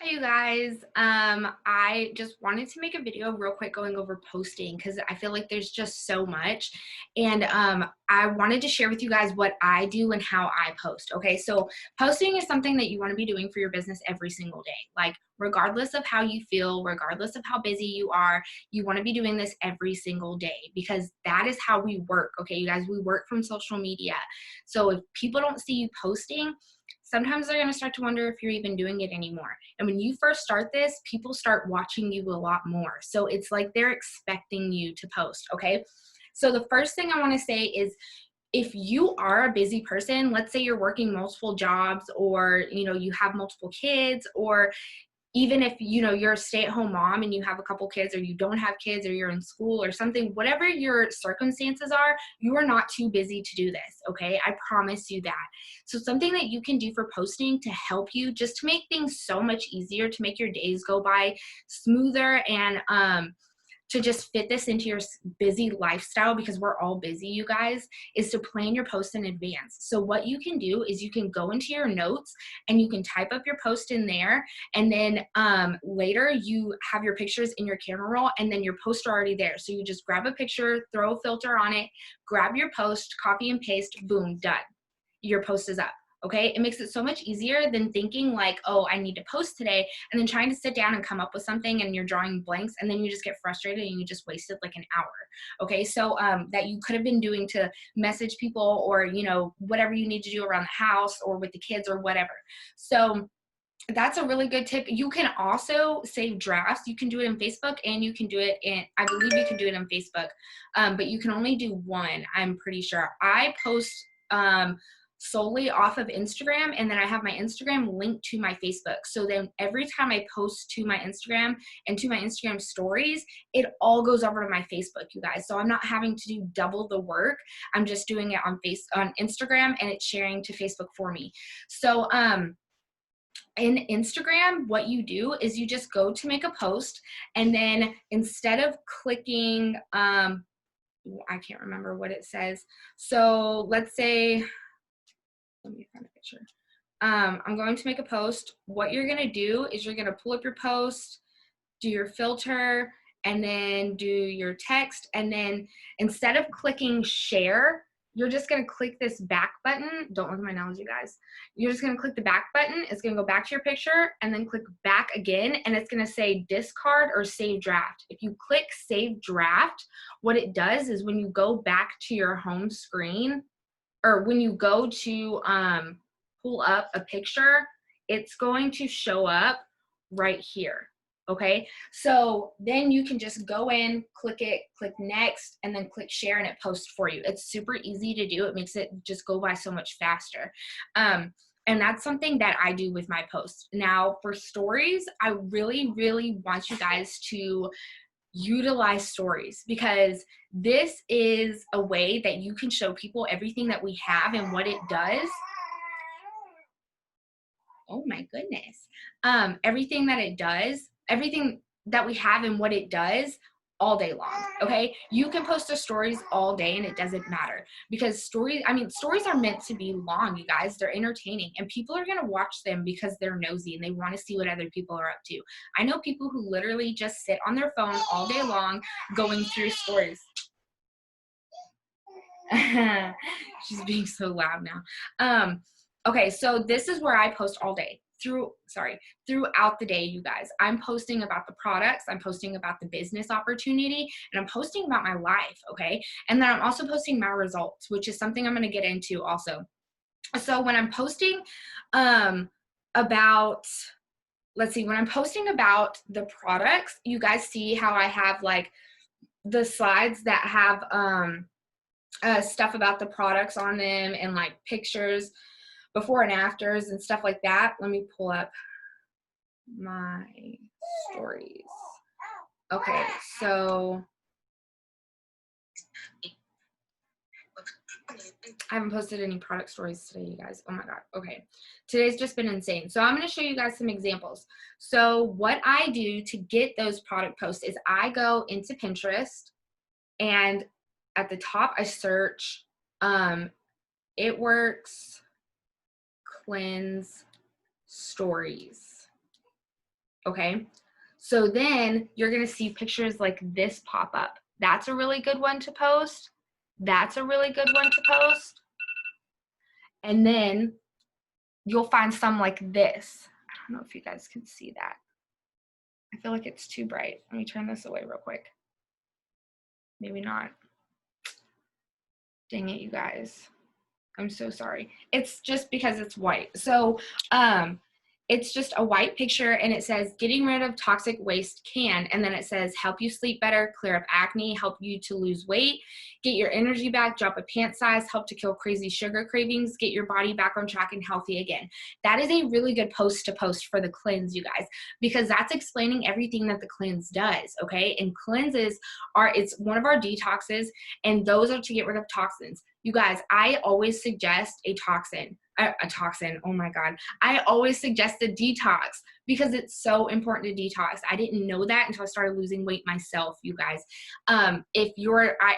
Hi, you guys. I just wanted to make a video real quick going over posting because I feel like there's just so much. And I wanted to share with you guys what I do and how I post. Okay, so posting is something that you want to be doing for your business every single day. Like, regardless of how you feel, regardless of how busy you are, you want to be doing this every single day because that is how we work. Okay, you guys, we work from social media. So if people don't see you posting, sometimes they're going to start to wonder if you're even doing it anymore. And when you first start this, people start watching you a lot more. So it's like they're expecting you to post, okay? So the first thing I want to say is if you are a busy person, let's say you're working multiple jobs or you have multiple kids, or even if you're a stay-at-home mom and you have a couple kids, or you don't have kids, or you're in school or something, whatever your circumstances are, you are not too busy to do this. Okay, I promise you that. So something that you can do for posting to help you, just to make things so much easier, to make your days go by smoother, and to just fit this into your busy lifestyle, because we're all busy, you guys, is to plan your posts in advance. So what you can do is you can go into your notes and you can type up your post in there, and then later you have your pictures in your camera roll, and then your posts are already there. So you just grab a picture, throw a filter on it, grab your post, copy and paste, boom, done. Your post is up. Okay, it makes it so much easier than thinking like, oh, I need to post today, and then trying to sit down and come up with something and you're drawing blanks, and then you just get frustrated and you just wasted like an hour. Okay, so that you could have been doing to message people, or whatever you need to do around the house or with the kids or whatever. So that's a really good tip. You can also save drafts. You can do it in Facebook, and you can do it in, I believe you can do it in Facebook, but you can only do one, I'm pretty sure. I post solely off of Instagram, and then I have my Instagram linked to my Facebook. So then every time I post to my Instagram and to my Instagram stories, it all goes over to my Facebook, you guys. So I'm not having to do double the work. I'm just doing it on Instagram, and it's sharing to Facebook for me. So in Instagram, what you do is you just go to make a post, and then instead of clicking, I can't remember what it says. So let's say, let me find a picture. I'm going to make a post. What you're going to do is you're going to pull up your post, do your filter, and then do your text. And then instead of clicking share, you're just going to click this back button. Don't look at my nose, you guys. You're just going to click the back button. It's going to go back to your picture, and then click back again, and it's going to say discard or save draft. If you click save draft, what it does is when you go back to your home screen, or when you go to pull up a picture, it's going to show up right here. Okay, so then you can just go in, click it, click next, and then click share, and it posts for you. It's super easy to do. It makes it just go by so much faster. And that's something that I do with my posts. Now for stories, I really, really want you guys to utilize stories, because this is a way that you can show people everything that we have and what it does. Oh my goodness. Everything that it does, everything that we have and what it does all day long. Okay, you can post the stories all day and it doesn't matter, because stories are meant to be long, you guys. They're entertaining, and people are going to watch them because they're nosy and they want to see what other people are up to. I know people who literally just sit on their phone all day long going through stories. She's being so loud now. Okay, so this is where I post all day throughout the day, you guys. I'm posting about the products, I'm posting about the business opportunity, and I'm posting about my life, okay? And then I'm also posting my results, which is something I'm going to get into also. So when I'm posting about, let's see, when I'm posting about the products, you guys see how I have like the slides that have stuff about the products on them, and like pictures before and afters and stuff like that. Let me pull up my stories. Okay, so I haven't posted any product stories today, you guys. Oh my God. Okay. Today's just been insane. So I'm going to show you guys some examples. So what I do to get those product posts is I go into Pinterest, and at the top I search It Works Cleanse Stories. okay? So then you're gonna see pictures like this pop up. That's a really good one to post. That's a really good one to post. And then you'll find some like this. I don't know if you guys can see that. I feel like it's too bright. Let me turn this away real quick. Maybe not. Dang it, you guys. I'm so sorry. It's just because it's white. So it's just a white picture and it says getting rid of toxic waste can, and then it says help you sleep better, clear up acne, help you to lose weight, get your energy back, drop a pant size, help to kill crazy sugar cravings, get your body back on track and healthy again. That is a really good post to post for the cleanse, you guys, because that's explaining everything that the cleanse does, okay? And cleanses are, it's one of our detoxes, and those are to get rid of toxins. You guys, I always suggest a toxin, oh my God. I always suggest a detox because it's so important to detox. I didn't know that until I started losing weight myself, you guys. I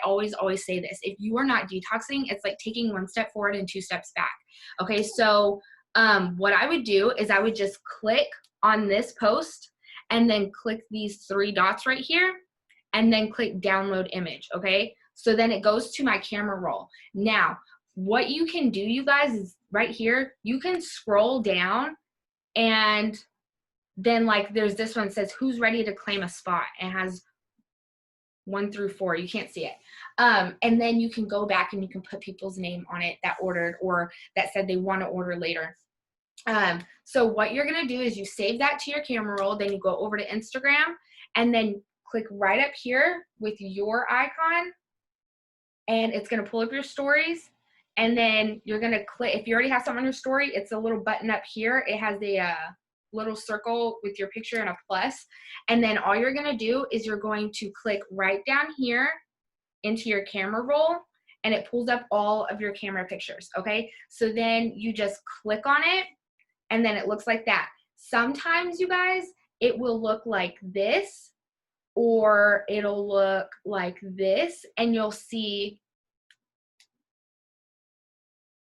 always say this, if you are not detoxing, it's like taking one step forward and two steps back. Okay, so what I would do is I would just click on this post and then click these three dots right here and then click download image, okay? So then it goes to my camera roll. Now, what you can do, you guys, is right here, you can scroll down and then like there's this one that says who's ready to claim a spot. It has 1 through 4. You can't see it. And then you can go back and you can put people's name on it that ordered or that said they want to order later. So what you're going to do is you save that to your camera roll, then you go over to Instagram and then click right up here with your icon, and it's going to pull up your stories. And then you're going to click, if you already have something on your story, it's a little button up here. It has a little circle with your picture and a plus. And then all you're going to do is you're going to click right down here into your camera roll, and it pulls up all of your camera pictures, okay? So then you just click on it, and then it looks like that. Sometimes, you guys, it will look like this, or it'll look like this, and you'll see,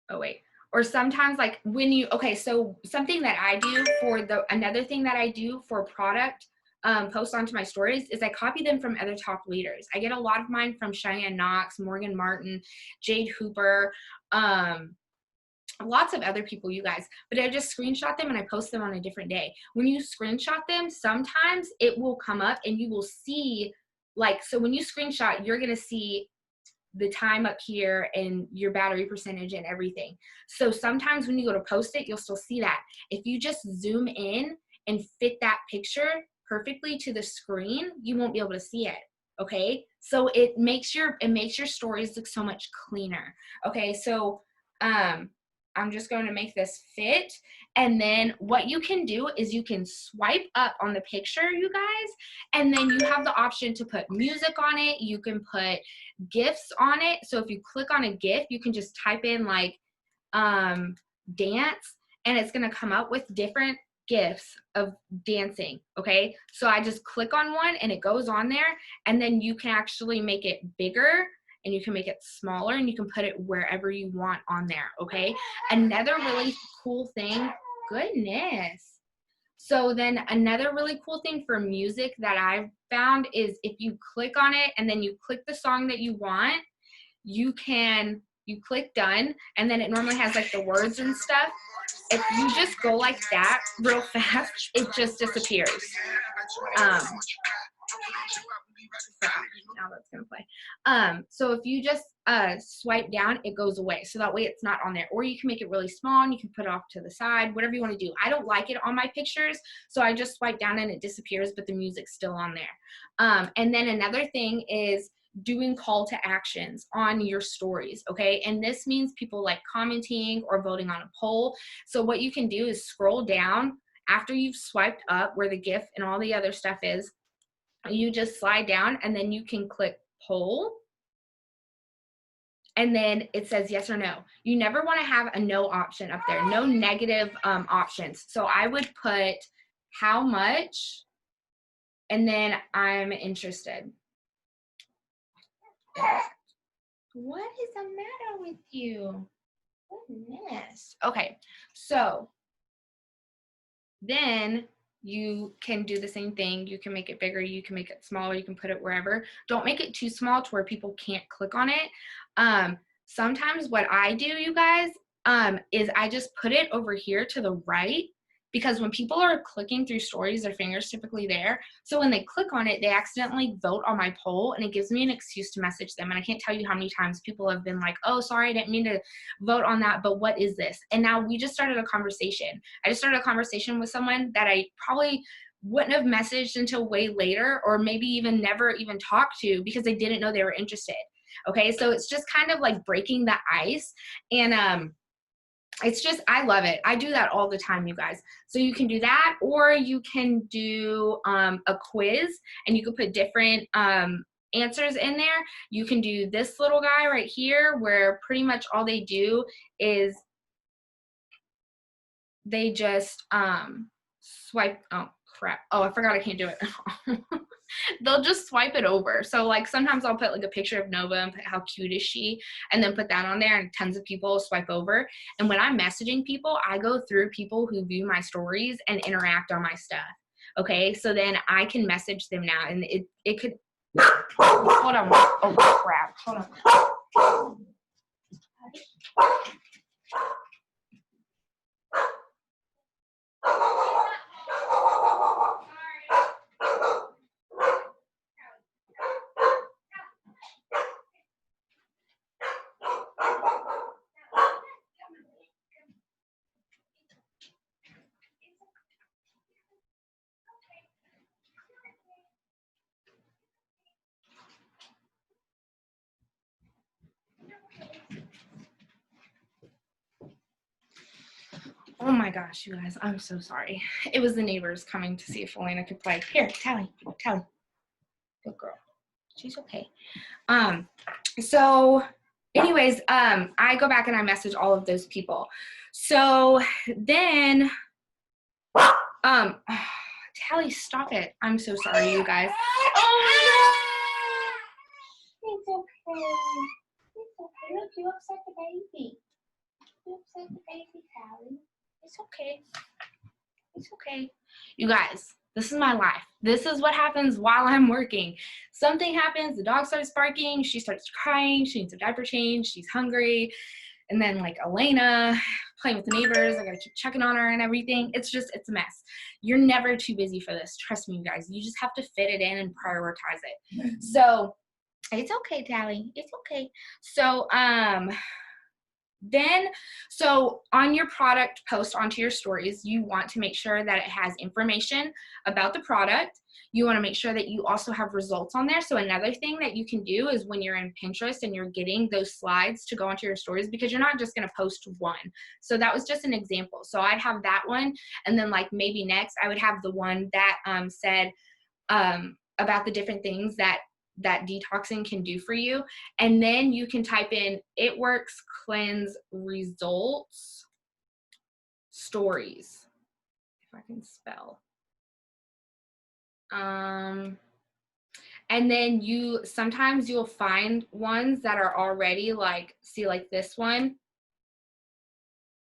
oh wait, or sometimes like when you, okay, so something that I do for another thing that I do for product posts onto my stories is I copy them from other top leaders. I get a lot of mine from Cheyenne Knox, Morgan Martin, Jade Hooper, lots of other people, you guys, but I just screenshot them and I post them on a different day. When you screenshot them, sometimes it will come up and you will see, like, so when you screenshot, you're gonna see the time up here and your battery percentage and everything. So sometimes when you go to post it, you'll still see that. If you just zoom in and fit that picture perfectly to the screen, you won't be able to see it. Okay, so it makes your stories look so much cleaner. Okay, so I'm just going to make this fit. And then what you can do is you can swipe up on the picture, you guys, and then you have the option to put music on it. You can put GIFs on it. So if you click on a GIF, you can just type in like dance, and it's going to come up with different GIFs of dancing. Okay, so I just click on one and it goes on there, and then you can actually make it bigger and you can make it smaller and you can put it wherever you want on there. Okay, another really cool thing, goodness. So then another really cool thing for music that I've found is if you click on it and then you click the song that you want, you click done, and then it normally has like the words and stuff. If you just go like that real fast, it just disappears. Now that's gonna play. So if you just swipe down, it goes away. So that way it's not on there. Or you can make it really small and you can put it off to the side, whatever you want to do. I don't like it on my pictures, so I just swipe down and it disappears, but the music's still on there. And then another thing is doing call to actions on your stories, okay? And this means people like commenting or voting on a poll. So what you can do is scroll down after you've swiped up where the GIF and all the other stuff is. You just slide down and then you can click poll, and then it says yes or no. You never want to have a no option up there, no negative options. So I would put how much, and then I'm interested. What is the matter with you? Goodness. Okay, so then you can do the same thing. You can make it bigger, you can make it smaller, you can put it wherever. Don't make it too small to where people can't click on it. Sometimes what I do, you guys, is I just put it over here to the right, because when people are clicking through stories, their finger's typically there. So when they click on it, they accidentally vote on my poll, and it gives me an excuse to message them. And I can't tell you how many times people have been like, oh, sorry, I didn't mean to vote on that, but what is this? And now we just started a conversation. I just started a conversation with someone that I probably wouldn't have messaged until way later, or maybe even never even talked to, because they didn't know they were interested. Okay, so it's just kind of like breaking the ice. And it's just, I love it. I do that all the time, you guys. So you can do that, or you can do a quiz, and you can put different answers in there. You can do this little guy right here, where pretty much all they do is they just swipe. Oh crap, oh, I forgot I can't do it. They'll just swipe it over. So like sometimes I'll put like a picture of Nova and put how cute is she, and then put that on there, and tons of people swipe over. And when I'm messaging people, I go through people who view my stories and interact on my stuff. Okay, so then I can message them now, and it could, hold on, oh crap, hold on. Oh my gosh, you guys, I'm so sorry. It was the neighbors coming to see if Elena could play. Here, Tally, Tally. Good girl. She's okay. So anyways, I go back and I message all of those people. So then, Tally, stop it. I'm so sorry, you guys. Oh my God. It's okay. It's okay. Look, you upset the baby. You upset the baby, Tally. It's okay. It's okay. You guys, this is my life. This is what happens while I'm working. Something happens, the dog starts barking, she starts crying, she needs a diaper change, she's hungry. And then like Elena playing with the neighbors, I gotta keep checking on her and everything. It's a mess. You're never too busy for this. Trust me, you guys. You just have to fit it in and prioritize it. So it's okay, Tally. It's okay. So, so on your product post onto your stories, you want to make sure that it has information about the product. You want to make sure that you also have results on there. So another thing that you can do is when you're in Pinterest and you're getting those slides to go onto your stories, because you're not just going to post one. So that was just an example. So I'd have that one, and then like maybe next I would have the one that said about the different things that detoxing can do for you. And then you can type in It Works Cleanse Results Stories, if I can spell. And then sometimes you'll find ones that are already like, see like this one,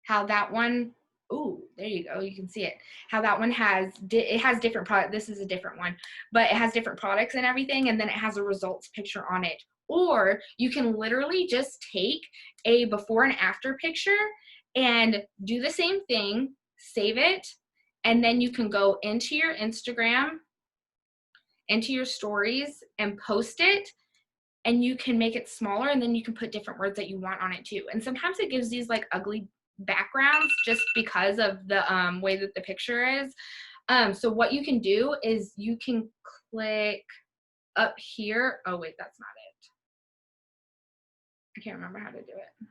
how that one, ooh, there you go, you can see it, how that one has different product. This is a different one, but it has different products and everything, and then it has a results picture on it. Or you can literally just take a before and after picture and do the same thing, save it, and then you can go into your Instagram, into your stories, and post it, and you can make it smaller, and then you can put different words that you want on it too. And sometimes it gives these like ugly backgrounds just because of the way that the picture is. So what you can do is you can click up here. Oh wait, that's not it. I can't remember how to do it.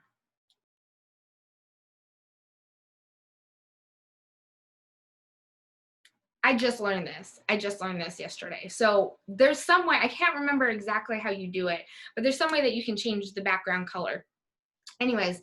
I just learned this yesterday. So there's some way, I can't remember exactly how you do it, but there's some way that you can change the background color. Anyways,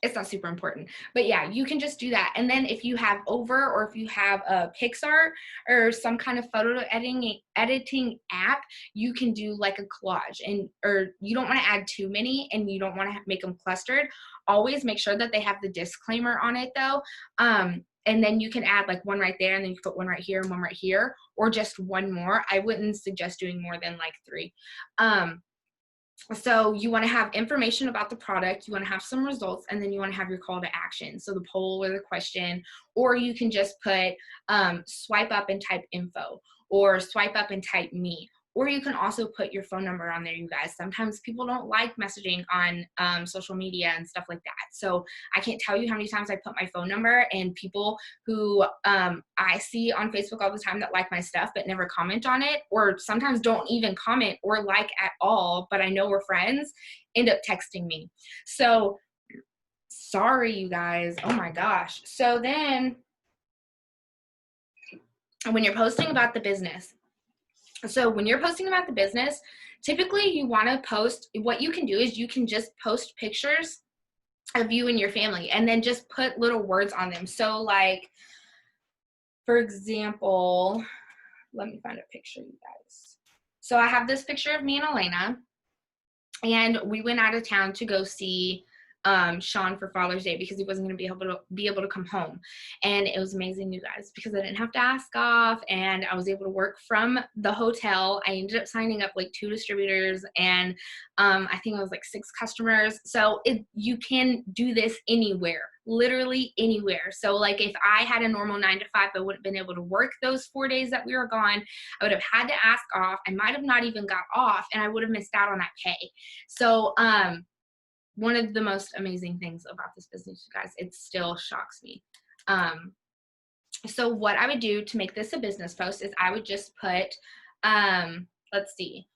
It's not super important, but yeah, you can just do that. And then if you have Over, or if you have a PixArt or some kind of photo editing app, you can do like a collage, and or you don't want to add too many and you don't want to make them clustered. Always make sure that they have the disclaimer on it though. And then you can add like one right there, and then you put one right here and one right here, or just one more. I wouldn't suggest doing more than like 3. So you want to have information about the product, you want to have some results, and then you want to have your call to action. So the poll or the question, or you can just put swipe up and type info, or swipe up and type me. Or you can also put your phone number on there, you guys. Sometimes people don't like messaging on social media and stuff like that. So I can't tell you how many times I put my phone number, and people who I see on Facebook all the time that like my stuff but never comment on it, or sometimes don't even comment or like at all, but I know we're friends, end up texting me. So sorry, you guys. Oh my gosh. So then when you're posting about the business, typically you want to post, what you can do is you can just post pictures of you and your family, and then just put little words on them. So like, for example, let me find a picture, you guys. So I have this picture of me and Elena, and we went out of town to go see Sean for Father's Day because he wasn't going to be able to come home. And it was amazing, you guys, because I didn't have to ask off, and I was able to work from the hotel. I ended up signing up like 2 distributors, and I think it was like 6 customers. So you can do this anywhere, literally anywhere. So like if I had a normal 9 to 5, I wouldn't have been able to work those 4 days that we were gone. I would have had to ask off. I might have not even got off, and I would have missed out on that pay. So one of the most amazing things about this business, you guys, it still shocks me. So what I would do to make this a business post is I would just put, let's see,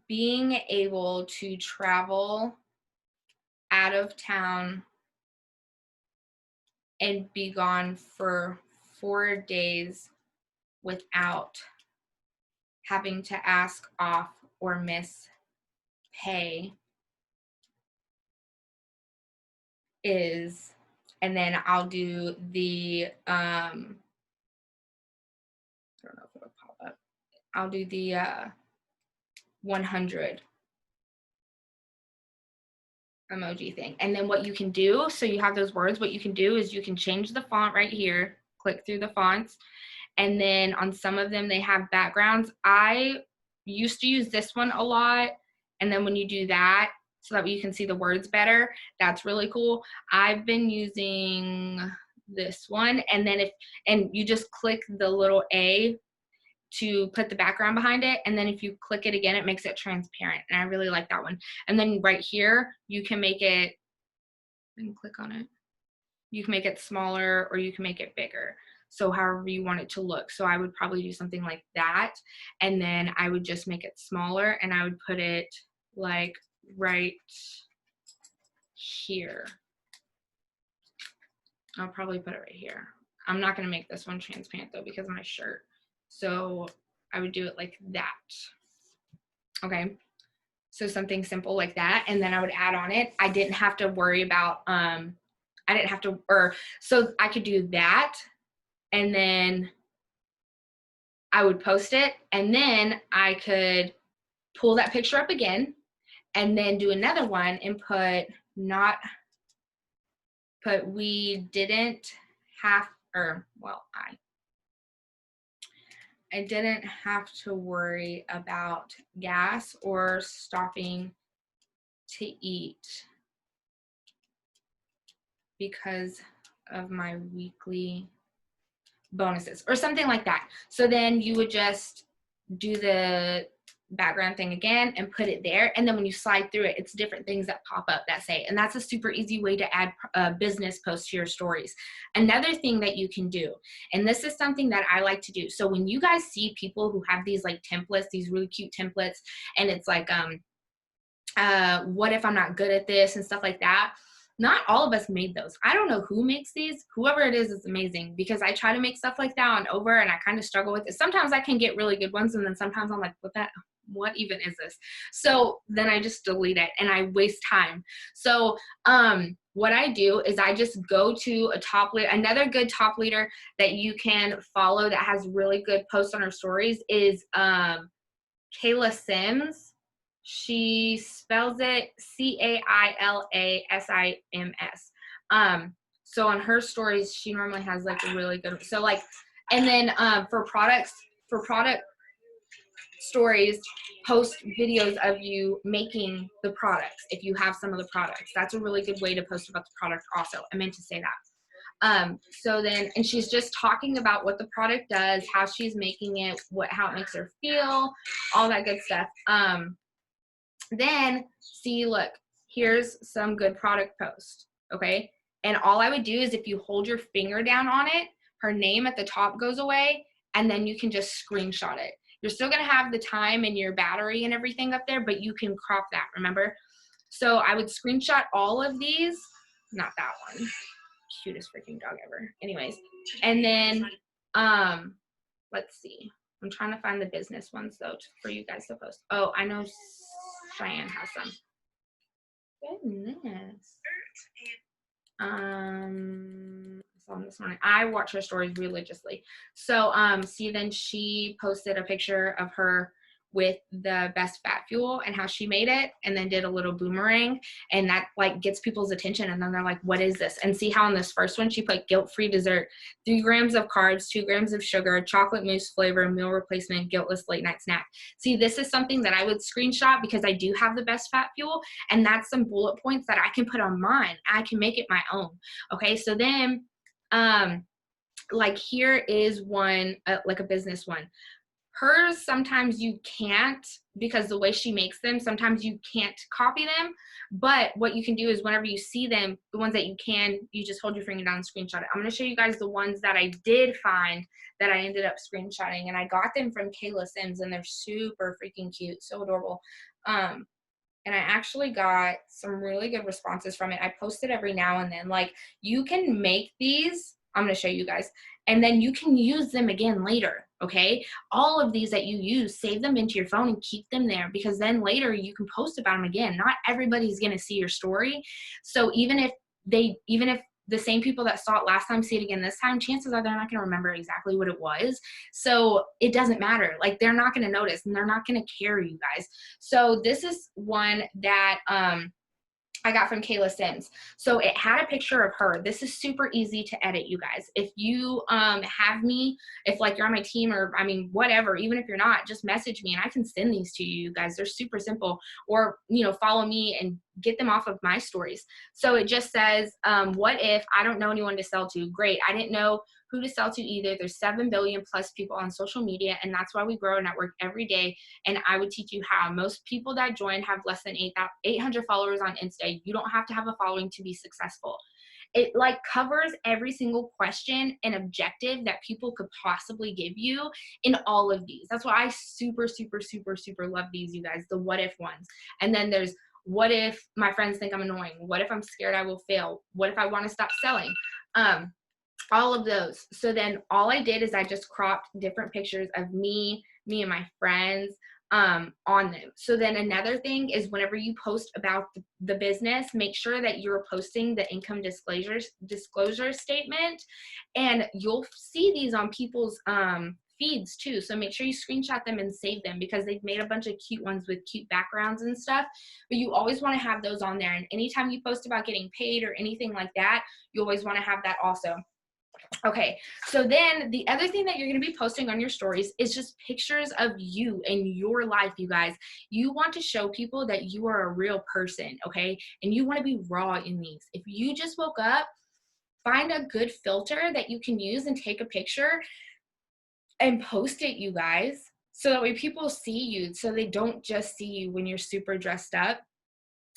being able to travel out of town and be gone for 4 days without having to ask off or miss pay is, and then I'll do the I don't know if it'll pop up. I'll do the 100 emoji thing. And then what you can do, so you have those words, what you can do is you can change the font right here, click through the fonts, and then on some of them they have backgrounds. I used to use this one a lot, and then when you do that, so that you can see the words better, that's really cool. I've been using this one, and then and you just click the little A to put the background behind it, and then if you click it again, it makes it transparent, and I really like that one. And then right here, you can make it, and click on it, you can make it smaller or you can make it bigger. So however you want it to look. So I would probably do something like that, and then I would just make it smaller, and I would put it like right here. I'll probably put it right here. I'm not gonna make this one transparent though because of my shirt. So I would do it like that. Okay, so something simple like that, and then I would add on it. I didn't have to worry about, so I could do that, and then I would post it, and then I could pull that picture up again, and then do another one and we didn't have, I didn't have to worry about gas or stopping to eat because of my weekly bonuses, or something like that. So then you would just do the background thing again and put it there, and then when you slide through it, it's different things that pop up that say, and that's a super easy way to add business posts to your stories. Another thing that you can do, and this is something that I like to do, so when you guys see people who have these like templates, these really cute templates, and it's like what if I'm not good at this and stuff like that, not all of us made those. I don't know who makes these. Whoever it is amazing, because I try to make stuff like that on Over, and I kind of struggle with it. Sometimes I can get really good ones, and then sometimes I'm like, what what even is this? So then I just delete it and I waste time. So what I do is I just go to a top leader. Another good top leader that you can follow that has really good posts on her stories is Kayla Sims. She spells it Cailasims. So on her stories, she normally has like a really good, so like, and then for product stories, post videos of you making the products. If you have some of the products, that's a really good way to post about the product also. I meant to say that. So then, and she's just talking about what the product does, how she's making it, how it makes her feel, all that good stuff. Then see, look, here's some good product post, okay? And all I would do is if you hold your finger down on it, her name at the top goes away, and then you can just screenshot it. You're still gonna have the time and your battery and everything up there, but you can crop that, remember? So I would screenshot all of these, not that one, cutest freaking dog ever. Anyways, and then, let's see. I'm trying to find the business ones though for you guys to post. Oh, I know Cheyenne has some. Goodness. I saw them this morning. I watch her stories religiously. So, see, then she posted a picture of her with the best fat fuel and how she made it, and then did a little boomerang, and that like gets people's attention, and then they're like, what is this? And see how on this first one she put guilt-free dessert, 3 grams of carbs, 2 grams of sugar, chocolate mousse flavor, meal replacement, guiltless late night snack. See, this is something that I would screenshot because I do have the best fat fuel, and that's some bullet points that I can put on mine. I can make it my own. Okay, so then like here is one, like a business one. Hers, sometimes you can't, because the way she makes them, sometimes you can't copy them. But what you can do is whenever you see them, the ones that you can, you just hold your finger down and screenshot it. I'm going to show you guys the ones that I did find that I ended up screenshotting. And I got them from Kayla Sims, and they're super freaking cute. So adorable. And I actually got some really good responses from it. I post it every now and then. Like, you can make these. I'm going to show you guys. And then you can use them again later, okay? All of these that you use, save them into your phone and keep them there, because then later you can post about them again. Not everybody's going to see your story. So even if the same people that saw it last time see it again this time, chances are they're not going to remember exactly what it was. So it doesn't matter. Like, they're not going to notice, and they're not going to care, you guys. So this is one that I got from Kayla Sims. So it had a picture of her. This is super easy to edit, you guys. If you have me, if like you're on my team, or I mean, whatever, even if you're not, just message me and I can send these to you guys. They're super simple. Or, you know, follow me and get them off of my stories. So it just says, what if I don't know anyone to sell to? Great. I didn't know who to sell to either. There's 7 billion plus people on social media, and that's why we grow a network every day. And I would teach you how. Most people that join have less than 800 followers on Insta. You don't have to have a following to be successful. It like covers every single question and objective that people could possibly give you in all of these. That's why I super, super, super, super love these, you guys, the what if ones. And then there's, what if my friends think I'm annoying? What if I'm scared I will fail? What if I want to stop selling? All of those. So then all I did is I just cropped different pictures of me and my friends on them. So then another thing is, whenever you post about the business, make sure that you're posting the income disclosure statement, and you'll see these on people's feeds too. So make sure you screenshot them and save them, because they've made a bunch of cute ones with cute backgrounds and stuff, but you always want to have those on there. And anytime you post about getting paid or anything like that, you always want to have that also. Okay, so then the other thing that you're going to be posting on your stories is just pictures of you and your life, you guys. You want to show people that you are a real person, okay? And you want to be raw in these. If you just woke up, find a good filter that you can use and take a picture and post it, you guys, so that way people see you, so they don't just see you when you're super dressed up.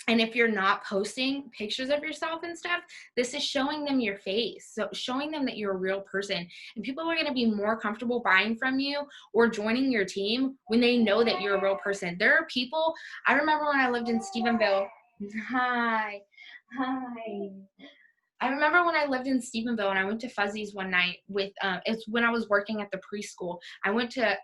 And if you're not posting pictures of yourself and stuff, this is showing them your face. So showing them that you're a real person. And people are going to be more comfortable buying from you or joining your team when they know that you're a real person. There are people, I remember when I lived in Stephenville. Hi. I remember when I lived in Stephenville and I went to Fuzzy's one night with, it's when I was working at the preschool. I went to,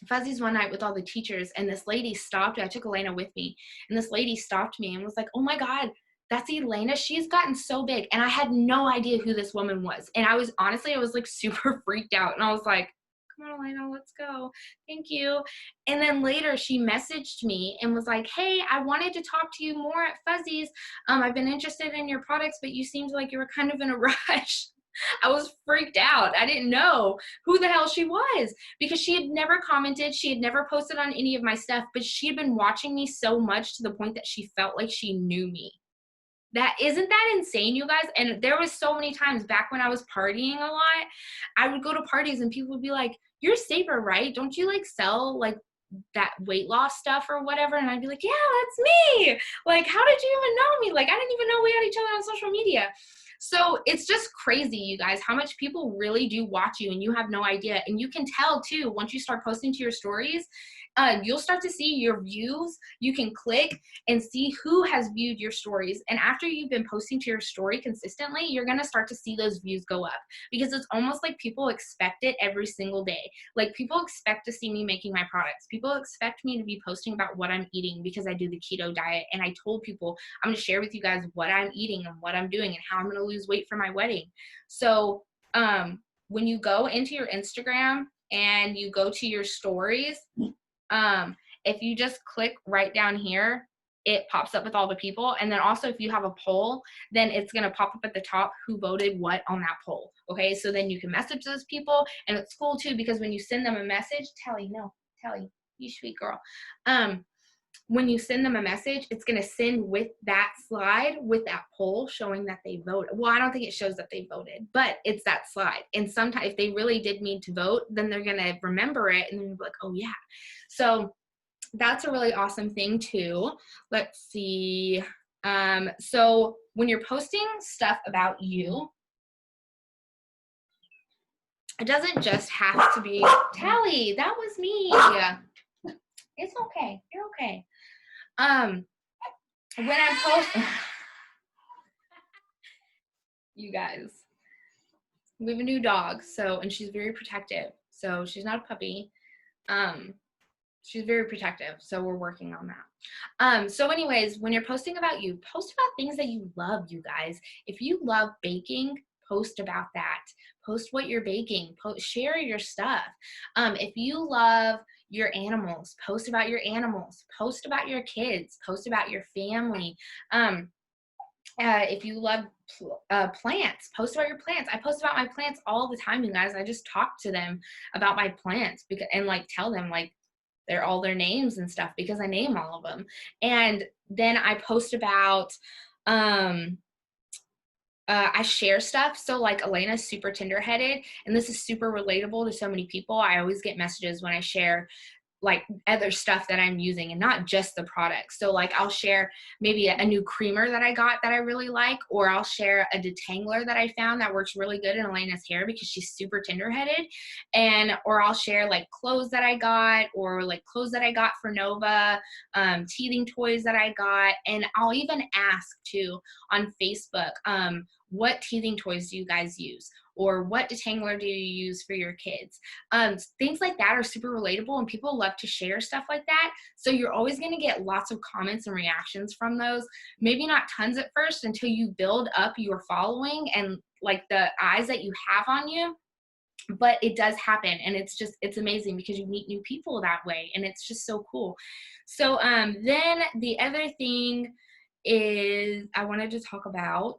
Fuzzies one night with all the teachers, and this lady stopped. I took Elena with me, and this lady stopped me and was like, "Oh my God, that's Elena. She's gotten so big." And I had no idea who this woman was. And I was like super freaked out. And I was like, "Come on, Elena, let's go. Thank you." And then later she messaged me and was like, "Hey, I wanted to talk to you more at Fuzzies. I've been interested in your products, but you seemed like you were kind of in a rush." I was freaked out. I didn't know who the hell she was because she had never commented. She had never posted on any of my stuff, but she had been watching me so much to the point that she felt like she knew me. That isn't that insane, you guys? And there was so many times back when I was partying a lot, I would go to parties and people would be like, "You're Saber, right? Don't you like sell like that weight loss stuff or whatever?" And I'd be like, "Yeah, that's me. Like, how did you even know me? Like, I didn't even know we had each other on social media." So it's just crazy, you guys, how much people really do watch you and you have no idea. And you can tell too, once you start posting to your stories, you'll start to see your views. You can click and see who has viewed your stories. And after you've been posting to your story consistently, you're going to start to see those views go up because it's almost like people expect it every single day. Like people expect to see me making my products. People expect me to be posting about what I'm eating because I do the keto diet. And I told people I'm going to share with you guys what I'm eating and what I'm doing and how I'm going to lose weight for my wedding. So when you go into your Instagram and you go to your stories, if you just click right down here, it pops up with all the people. And then also if you have a poll, then it's going to pop up at the top who voted what on that poll. Okay. So then you can message those people, and it's cool too, because when you send them a message, Telly, you sweet girl. When you send them a message, it's going to send with that slide with that poll showing that they voted. Well, I don't think it shows that they voted, but it's that slide. And sometimes if they really did mean to vote, then they're going to remember it and then be like, "Oh yeah." So that's a really awesome thing too. Let's see. So when you're posting stuff about you, it doesn't just have to be, Tally, that was me. Yeah. It's okay. You're okay. When I post, you guys, we have a new dog, so, and she's very protective. So she's not a puppy. She's very protective, so we're working on that. So anyways, when you're posting about you, post about things that you love, you guys. If you love baking, post about that. Post what you're baking. Share your stuff. If you love your animals, post about your animals. Post about your kids. Post about your family. If you love plants, post about your plants. I post about my plants all the time, you guys. I just talk to them about my plants and like tell them like they're all their names and stuff because I name all of them. And then I post about I share stuff. So like Elena's super tender-headed, and this is super relatable to so many people. I always get messages when I share like other stuff that I'm using and not just the products. So like I'll share maybe a new creamer that I got that I really like, or I'll share a detangler that I found that works really good in Elena's hair because she's super tender-headed. Or I'll share like clothes that I got, or like clothes that I got for Nova, teething toys that I got. And I'll even ask too on Facebook, what teething toys do you guys use? Or what detangler do you use for your kids? Things like that are super relatable, and people love to share stuff like that. So you're always going to get lots of comments and reactions from those. Maybe not tons at first until you build up your following and like the eyes that you have on you. But it does happen, and it's amazing because you meet new people that way, and it's just so cool. So then the other thing is I wanted to talk about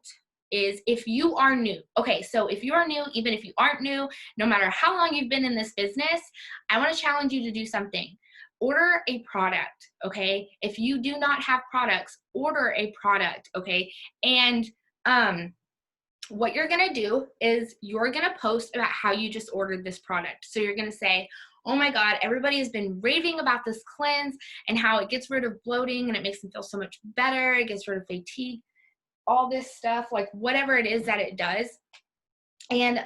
is if you are new. Okay, so if you are new, even if you aren't new, no matter how long you've been in this business, I want to challenge you to do something. Order a product, okay? If you do not have products, order a product, okay? And what you're gonna do is you're gonna post about how you just ordered this product. So you're gonna say, "Oh my God, everybody has been raving about this cleanse and how it gets rid of bloating and it makes them feel so much better. It gets rid of fatigue, all this stuff," like whatever it is that it does. And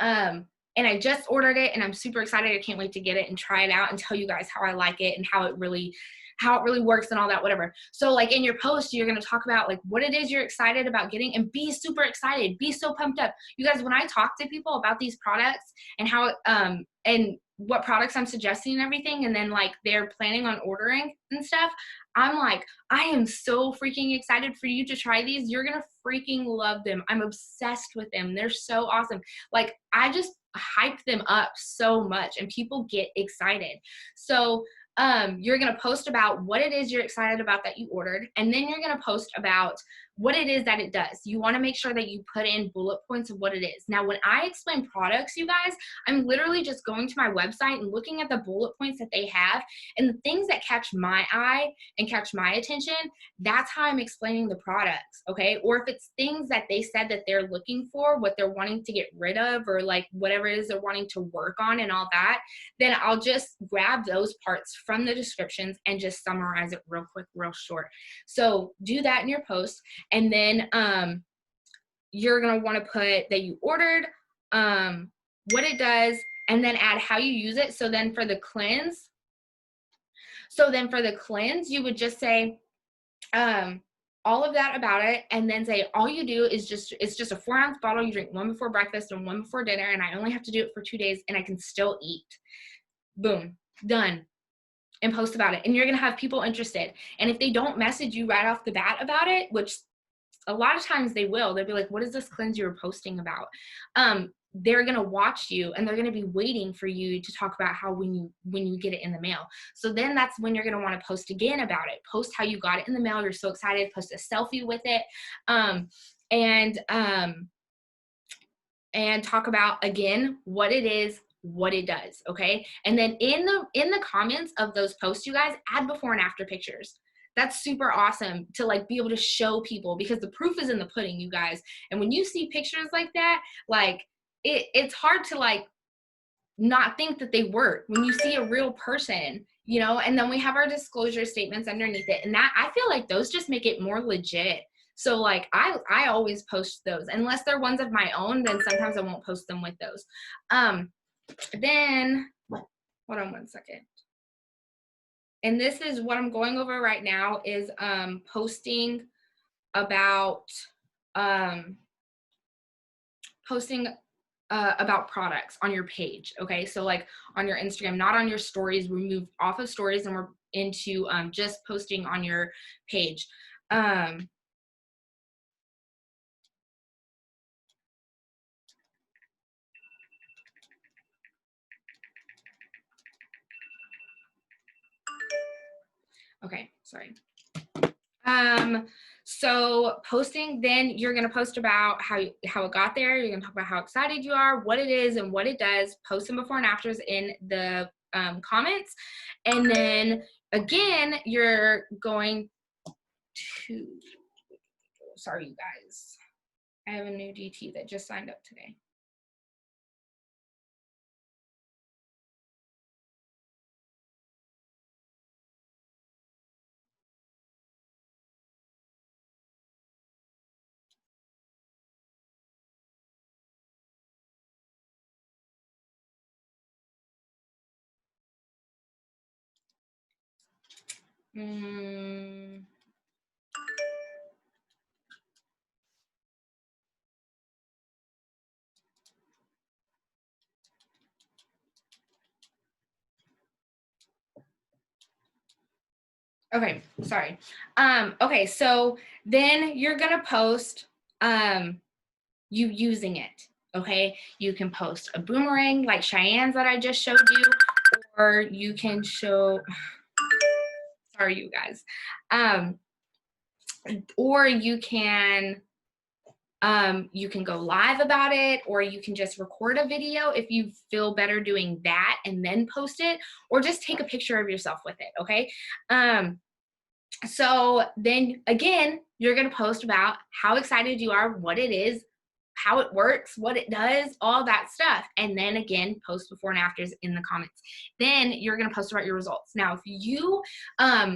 I just ordered it and I'm super excited. I can't wait to get it and try it out and tell you guys how I like it and how it really works and all that, whatever. So like in your post, you're going to talk about like what it is you're excited about getting and be super excited, be so pumped up. You guys, when I talk to people about these products and how, and what products I'm suggesting and everything, and then like they're planning on ordering and stuff, I'm like, I am so freaking excited for you to try these. You're gonna freaking love them. I'm obsessed with them. They're so awesome. Like, I just hype them up so much and people get excited. So you're gonna post about what it is you're excited about that you ordered, and then you're gonna post about what it is that it does. You wanna make sure that you put in bullet points of what it is. Now, when I explain products, you guys, I'm literally just going to my website and looking at the bullet points that they have and the things that catch my eye and catch my attention. That's how I'm explaining the products, okay? Or if it's things that they said that they're looking for, what they're wanting to get rid of, or like whatever it is they're wanting to work on and all that, then I'll just grab those parts from the descriptions and just summarize it real quick, real short. So do that in your post. And then you're gonna wanna put that you ordered, what it does, and then add how you use it. So then for the cleanse, you would just say all of that about it, and then say all you do is it's just a 4-ounce bottle. You drink one before breakfast and one before dinner, and I only have to do it for 2 days, and I can still eat. Boom, done. And post about it, and you're gonna have people interested. And if they don't message you right off the bat about it, which a lot of times they will, they'll be like, what is this cleanse you were posting about? They're gonna watch you and they're gonna be waiting for you to talk about how when you get it in the mail. So then that's when you're gonna want to post again about it. Post how you got it in the mail, you're so excited, post a selfie with it, and talk about again what it is, what it does, okay? And then in the comments of those posts, you guys, add before and after pictures. That's super awesome to like be able to show people, because the proof is in the pudding, you guys. And when you see pictures like that, like it's hard to like not think that they work when you see a real person, you know. And then we have our disclosure statements underneath it, and that, I feel like those just make it more legit. So like I always post those, unless they're ones of my own, then sometimes I won't post them with those. Then hold on one second. And this is what I'm going over right now, is posting about products on your page. Okay, so like on your Instagram, not on your stories. We moved off of stories and we're into just posting on your page. Okay, sorry. So posting, then you're gonna post about how it got there. You're gonna talk about how excited you are, what it is and what it does. Post some before and afters in the comments. And then again, you're going to, sorry you guys, I have a new DT that just signed up today. Okay, sorry. Okay, so then you're gonna post you using it. Okay, you can post a boomerang like Cheyenne's that I just showed you, or you can show, sorry you guys, or you can go live about it, or you can just record a video if you feel better doing that and then post it, or just take a picture of yourself with it. Okay, so then again, you're going to post about how excited you are, what it is, how it works, what it does, all that stuff. And then again, post before and afters in the comments. Then you're going to post about your results. Now, if you,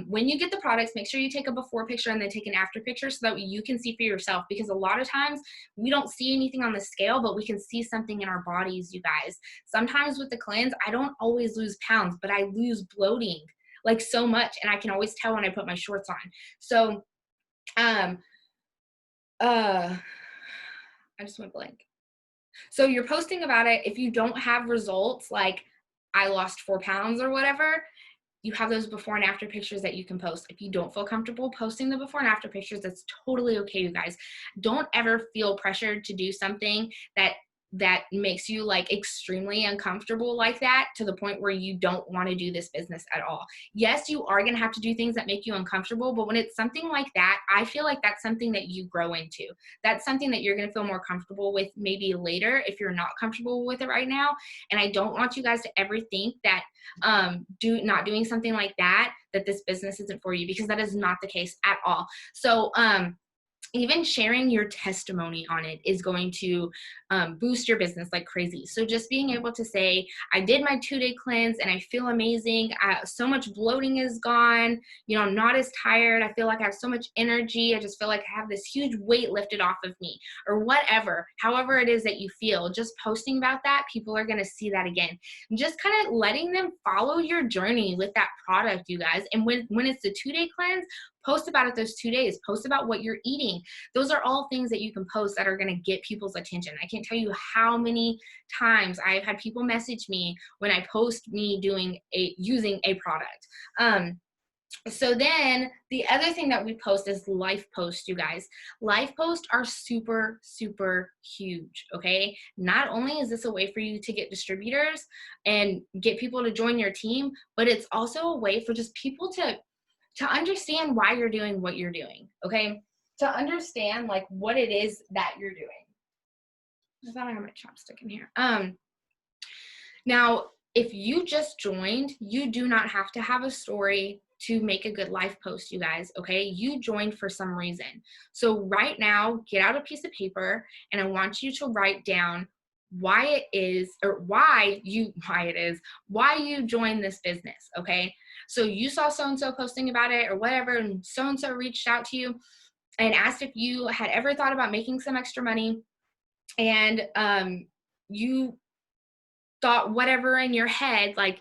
when you get the products, make sure you take a before picture and then take an after picture so that you can see for yourself, because a lot of times we don't see anything on the scale, but we can see something in our bodies, you guys. Sometimes with the cleanse, I don't always lose pounds, but I lose bloating like so much, and I can always tell when I put my shorts on. So I just went blank. So you're posting about it. If you don't have results, like I lost 4 pounds or whatever, you have those before and after pictures that you can post. If you don't feel comfortable posting the before and after pictures, that's totally okay, you guys. Don't ever feel pressured to do something that makes you like extremely uncomfortable like that, to the point where you don't want to do this business at all. Yes, you are going to have to do things that make you uncomfortable, but when it's something like that, I feel like that's something that you grow into. That's something that you're going to feel more comfortable with maybe later if you're not comfortable with it right now. And I don't want you guys to ever think that not doing something like that this business isn't for you, because that is not the case at all. So even sharing your testimony on it is going to boost your business like crazy. So just being able to say, I did my 2-day cleanse and I feel amazing. So much bloating is gone. You know, I'm not as tired. I feel like I have so much energy. I just feel like I have this huge weight lifted off of me, or whatever, however it is that you feel. Just posting about that, people are going to see that again. And just kind of letting them follow your journey with that product, you guys. And when it's the 2-day cleanse, post about it those 2 days. Post about what you're eating. Those are all things that you can post that are going to get people's attention. I can't tell you how many times I've had people message me when I post me using a product. So then the other thing that we post is life posts, you guys. Life posts are super, super huge, okay? Not only is this a way for you to get distributors and get people to join your team, but it's also a way for just people to understand why you're doing what you're doing, okay? To understand like what it is that you're doing. I thought I had my chopstick in here. Now, if you just joined, you do not have to have a story to make a good life post, you guys, okay? You joined for some reason. So right now, get out a piece of paper and I want you to write down why you joined this business, okay? So you saw so-and-so posting about it or whatever, and so-and-so reached out to you and asked if you had ever thought about making some extra money, and you thought whatever in your head, like,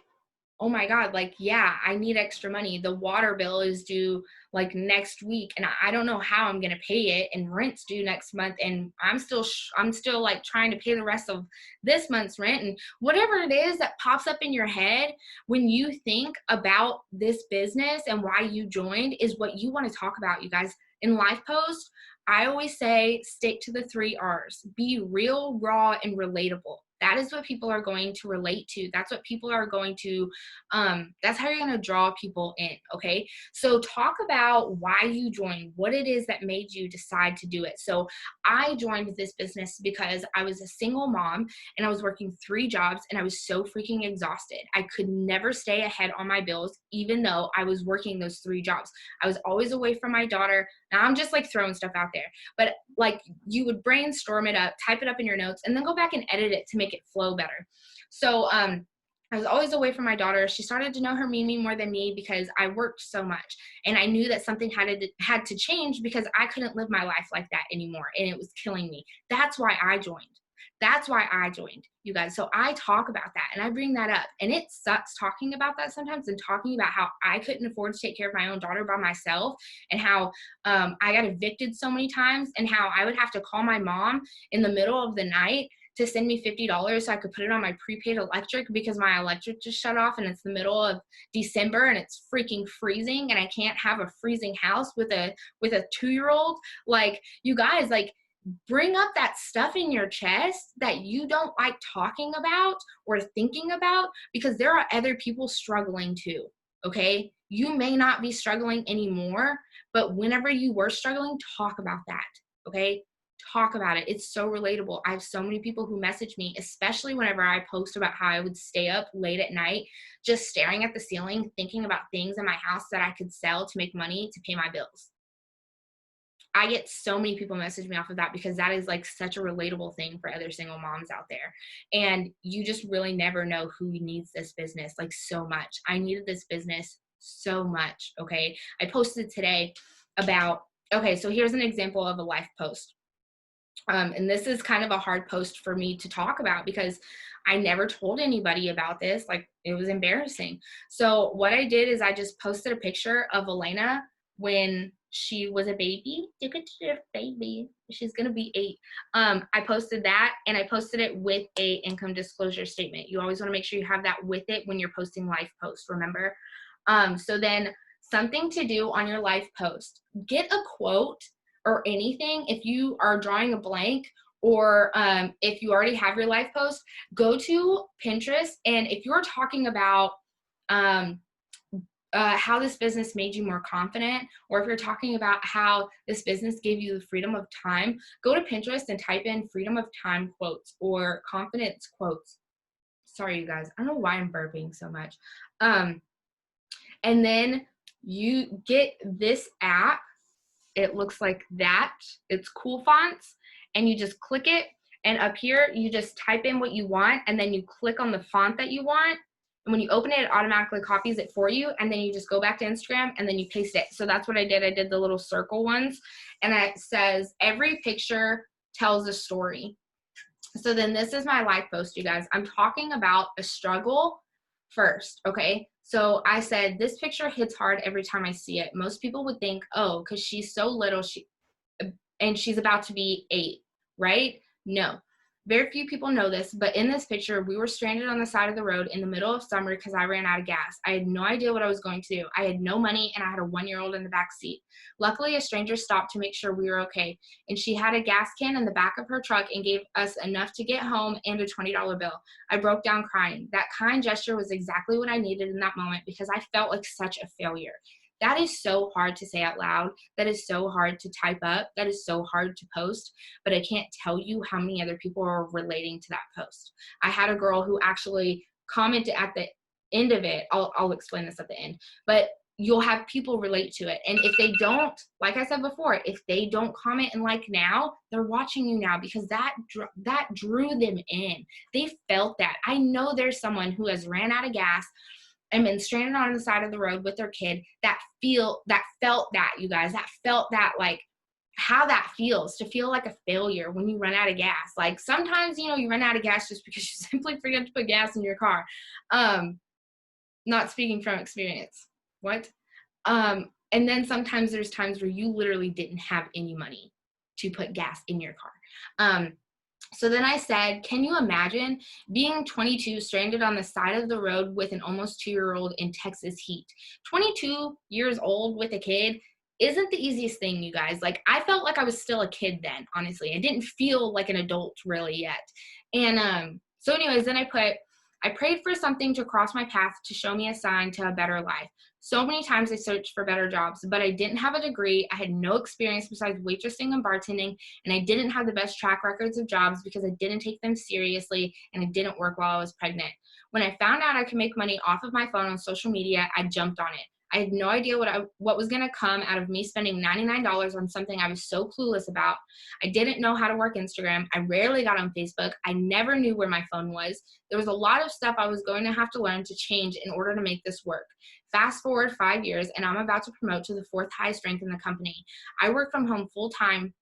oh my God, like, yeah, I need extra money. The water bill is due like next week and I don't know how I'm going to pay it, and rent's due next month, and I'm still like trying to pay the rest of this month's rent, and whatever it is that pops up in your head when you think about this business and why you joined is what you want to talk about, you guys. In life post, I always say stick to the 3 R's. Be real, raw, and relatable. That is what people are going to relate to. That's what people are going to, that's how you're going to draw people in, okay? So talk about why you joined, what it is that made you decide to do it. So I joined this business because I was a single mom and I was working 3 jobs and I was so freaking exhausted. I could never stay ahead on my bills, even though I was working those 3 jobs. I was always away from my daughter. Now I'm just like throwing stuff out there, but like you would brainstorm it up, type it up in your notes, and then go back and edit it to make it flow better. So I was always away from my daughter. She started to know her Mimi more than me because I worked so much, and I knew that something had to change because I couldn't live my life like that anymore, and it was killing me. That's why I joined. That's why I joined, you guys. So I talk about that and I bring that up, and it sucks talking about that sometimes, and talking about how I couldn't afford to take care of my own daughter by myself, and how I got evicted so many times, and how I would have to call my mom in the middle of the night to send me $50 so I could put it on my prepaid electric because my electric just shut off and it's the middle of December and it's freaking freezing, and I can't have a freezing house with a 2-year-old. Like, you guys, like, bring up that stuff in your chest that you don't like talking about or thinking about, because there are other people struggling too, okay? You may not be struggling anymore, but whenever you were struggling, talk about that, okay? Talk about it. It's so relatable. I have so many people who message me, especially whenever I post about how I would stay up late at night, just staring at the ceiling, thinking about things in my house that I could sell to make money to pay my bills. I get so many people message me off of that because that is like such a relatable thing for other single moms out there. And you just really never know who needs this business like so much. I needed this business so much, okay? I posted today about, okay, so here's an example of a life post. And this is kind of a hard post for me to talk about because I never told anybody about this. Like, it was embarrassing. So what I did is I just posted a picture of Elena when she was a baby. Look at your baby. She's gonna be 8. I posted that, and I posted it with a income disclosure statement. You always want to make sure you have that with it when you're posting live posts, remember? So then something to do on your live post. Get a quote or anything if you are drawing a blank, or if you already have your live post, go to Pinterest, and if you're talking about how this business made you more confident, or if you're talking about how this business gave you the freedom of time, go to Pinterest and type in freedom of time quotes or confidence quotes. Sorry, you guys, I don't know why I'm burping so much. And then you get this app. It looks like that. It's cool fonts, and you just click it, and up here you just type in what you want, and then you click on the font that you want, and when you open it, it automatically copies it for you, and then you just go back to Instagram and then you paste it. So that's what I did. I did the little circle ones, and it says every picture tells a story. So then this is my live post, you guys. I'm talking about a struggle first, okay? So I said, this picture hits hard every time I see it. Most people would think, oh, because she's so little, and she's about to be 8, right? No. Very few people know this, but in this picture, we were stranded on the side of the road in the middle of summer because I ran out of gas. I had no idea what I was going to do. I had no money, and I had a 1-year-old in the back seat. Luckily, a stranger stopped to make sure we were okay, and she had a gas can in the back of her truck and gave us enough to get home and a $20 bill. I broke down crying. That kind gesture was exactly what I needed in that moment because I felt like such a failure. That is so hard to say out loud. That is so hard to type up. That is so hard to post, but I can't tell you how many other people are relating to that post. I had a girl who actually commented at the end of it. I'll explain this at the end, but you'll have people relate to it. And if they don't, like I said before, if they don't comment and like now, they're watching you now because that drew them in. They felt that. I know there's someone who has ran out of gas and been stranded on the side of the road with their kid that felt that, you guys, that felt that, like, how that feels to feel like a failure when you run out of gas. Like sometimes, you run out of gas just because you simply forget to put gas in your car. Not speaking from experience. What? And then sometimes there's times where you literally didn't have any money to put gas in your car. So then I said, can you imagine being 22, stranded on the side of the road with an almost 2-year-old in Texas heat? 22 years old with a kid isn't the easiest thing, you guys. Like, I felt like I was still a kid then, honestly. I didn't feel like an adult really yet. And so anyways, then I prayed for something to cross my path to show me a sign to a better life. So many times I searched for better jobs, but I didn't have a degree. I had no experience besides waitressing and bartending, and I didn't have the best track records of jobs because I didn't take them seriously, and I didn't work while I was pregnant. When I found out I could make money off of my phone on social media, I jumped on it. I had no idea what was going to come out of me spending $99 on something I was so clueless about. I didn't know how to work Instagram. I rarely got on Facebook. I never knew where my phone was. There was a lot of stuff I was going to have to learn to change in order to make this work. Fast forward 5 years, and I'm about to promote to the 4th highest rank in the company. I work from home full-time.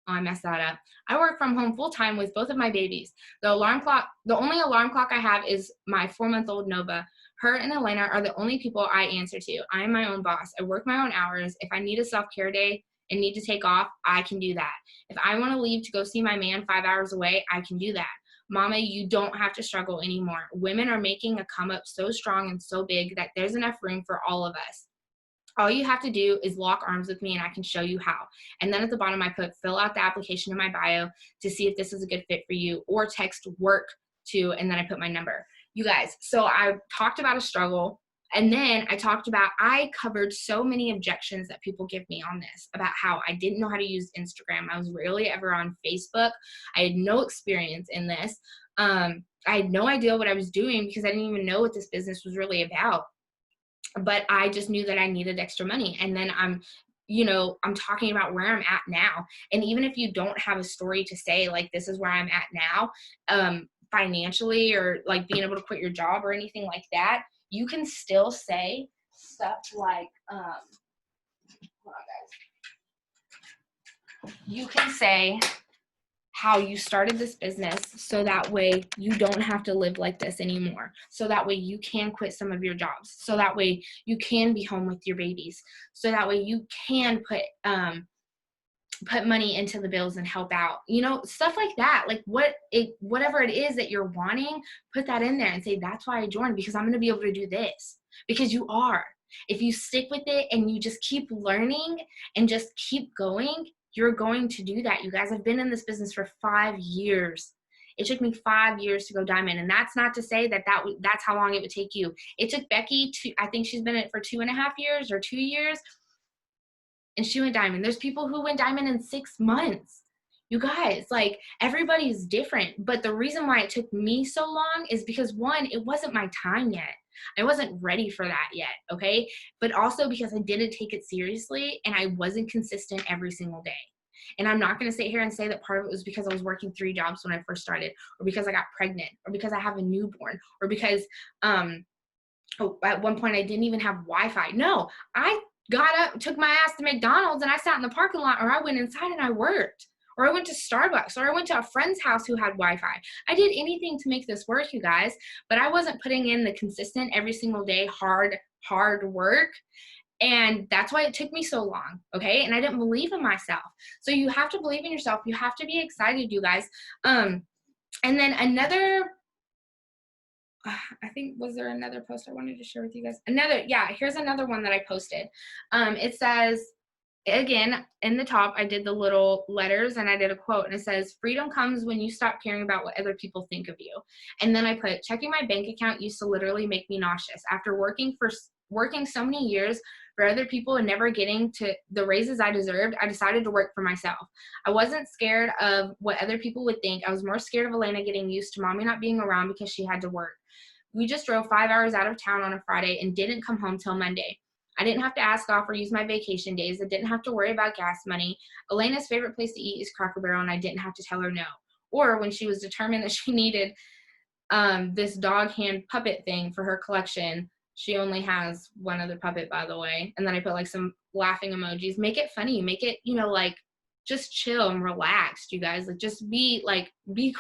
Oh, I messed that up. I work from home full-time with both of my babies. The only alarm clock I have is my 4-month-old Nova. Her and Elena are the only people I answer to. I am my own boss. I work my own hours. If I need a self-care day and need to take off, I can do that. If I want to leave to go see my man 5 hours away, I can do that. Mama, you don't have to struggle anymore. Women are making a come up so strong and so big that there's enough room for all of us. All you have to do is lock arms with me and I can show you how. And then at the bottom, I put fill out the application in my bio to see if this is a good fit for you, or text work to, and then I put my number. You guys, so I talked about a struggle, and then I covered so many objections that people give me on this about how I didn't know how to use Instagram. I was rarely ever on Facebook. I had no experience in this. I had no idea what I was doing because I didn't even know what this business was really about. But I just knew that I needed extra money. And then I'm talking about where I'm at now. And even if you don't have a story to say, like, this is where I'm at now, financially, or like being able to quit your job or anything like that, you can still say stuff like, hold on, guys. You can say how you started this business so that way you don't have to live like this anymore. So that way you can quit some of your jobs. So that way you can be home with your babies. So that way you can put money into the bills and help out, you know, stuff like that. Like whatever it is that you're wanting, put that in there and say, that's why I joined, because I'm going to be able to do this. Because you are. If you stick with it and you just keep learning and just keep going, you're going to do that. You guys, I've been in this business for 5 years. It took me 5 years to go diamond. And that's not to say that that's how long it would take you. It took Becky I think she's been in it for 2.5 years or 2 years. And she went diamond. There's people who went diamond in 6 months. You guys, like, everybody's different. But the reason why it took me so long is because, one, it wasn't my time yet. I wasn't ready for that yet, okay? But also because I didn't take it seriously and I wasn't consistent every single day. And I'm not going to sit here and say that part of it was because I was working 3 jobs when I first started, or because I got pregnant, or because I have a newborn, or because at one point I didn't even have Wi-Fi. No, I got up, took my ass to McDonald's, and I sat in the parking lot, or I went inside and I worked, or I went to Starbucks, or I went to a friend's house who had Wi-Fi. I did anything to make this work, you guys, but I wasn't putting in the consistent every single day hard work. And that's why it took me so long, okay? And I didn't believe in myself. So you have to believe in yourself. You have to be excited, you guys. And then another, I think, was there another post I wanted to share with you guys? Here's another one that I posted. It says, again, in the top, I did the little letters and I did a quote, and it says, freedom comes when you stop caring about what other people think of you. And then I put, checking my bank account used to literally make me nauseous. After working so many years for other people and never getting to the raises I deserved, I decided to work for myself. I wasn't scared of what other people would think. I was more scared of Elena getting used to mommy not being around because she had to work. We just drove 5 hours out of town on a Friday and didn't come home till Monday. I didn't have to ask off or use my vacation days. I didn't have to worry about gas money. Elena's favorite place to eat is Cracker Barrel, and I didn't have to tell her no. Or when she was determined that she needed this dog hand puppet thing for her collection, she only has one other puppet, by the way. And then I put like some laughing emojis. Make it funny. Make it, you know, like, just chill and relaxed, you guys. Like, just be